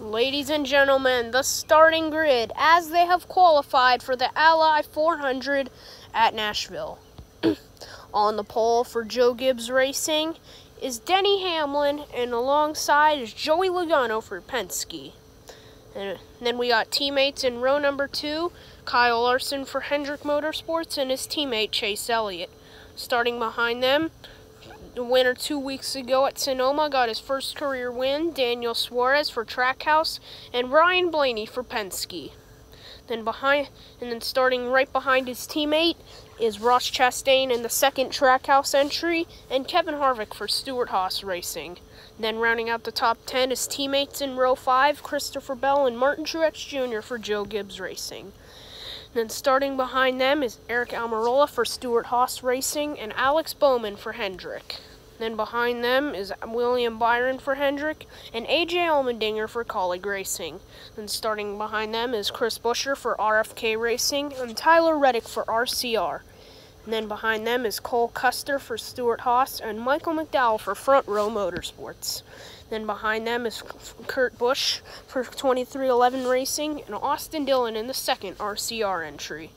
Ladies and gentlemen, the starting grid as they have qualified for the Ally 400 at Nashville. On the pole for Joe Gibbs Racing is Denny Hamlin, and alongside is Joey Logano for Penske. And then we got teammates in row number 2, Kyle Larson for Hendrick Motorsports and his teammate Chase Elliott. Starting behind them, the winner 2 weeks ago at Sonoma got his first career win, Daniel Suarez for Trackhouse, and Ryan Blaney for Penske. Then starting right behind his teammate is Ross Chastain in the second Trackhouse entry, and Kevin Harvick for Stewart-Haas Racing. Then rounding out the top 10 is teammates in row 5, Christopher Bell and Martin Truex Jr. for Joe Gibbs Racing. Then starting behind them is Eric Almirola for Stewart-Haas Racing and Alex Bowman for Hendrick. Then behind them is William Byron for Hendrick and AJ Allmendinger for Colleague Racing. Then starting behind them is Chris Buescher for RFK Racing and Tyler Reddick for RCR. And then behind them is Cole Custer for Stewart-Haas and Michael McDowell for Front Row Motorsports. Then behind them is Kurt Busch for 2311 Racing and Austin Dillon in the second RCR entry.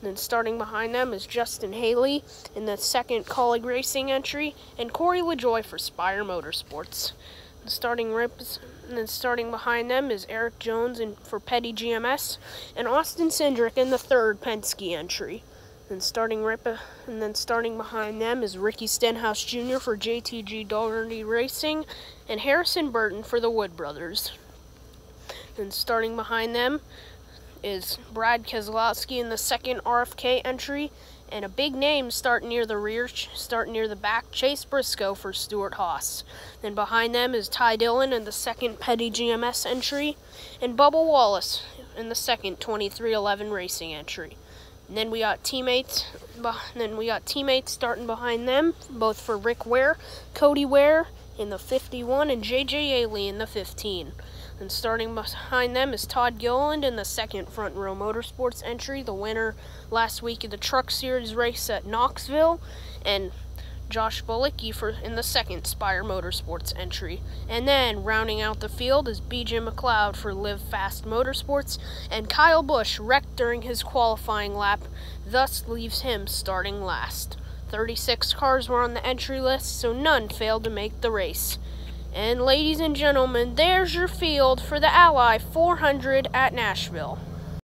And then starting behind them is Justin Haley in the second Colleague Racing entry and Corey LaJoie for Spire Motorsports. And starting behind them is Eric Jones for Petty GMS and Austin Cindric in the third Penske entry. And starting behind them is Ricky Stenhouse Jr. for JTG Daugherty Racing and Harrison Burton for the Wood Brothers. And starting behind them is Brad Keselowski in the second RFK entry, and a big name starting near the back, Chase Briscoe for Stewart-Haas. Then behind them is Ty Dillon in the second Petty GMS entry, and Bubba Wallace in the second 2311 Racing entry. And then we got teammates starting behind them, both for Rick Ware, Cody Ware in the 51, and JJ Ailey in the 15. And starting behind them is Todd Gilliland in the second Front Row Motorsports entry, the winner last week of the Truck Series race at Knoxville, and Josh Bolicki in the second Spire Motorsports entry. And then rounding out the field is BJ McLeod for Live Fast Motorsports, and Kyle Busch wrecked during his qualifying lap, thus leaves him starting last. 36 cars were on the entry list, so none failed to make the race. And ladies and gentlemen, there's your field for the Ally 400 at Nashville.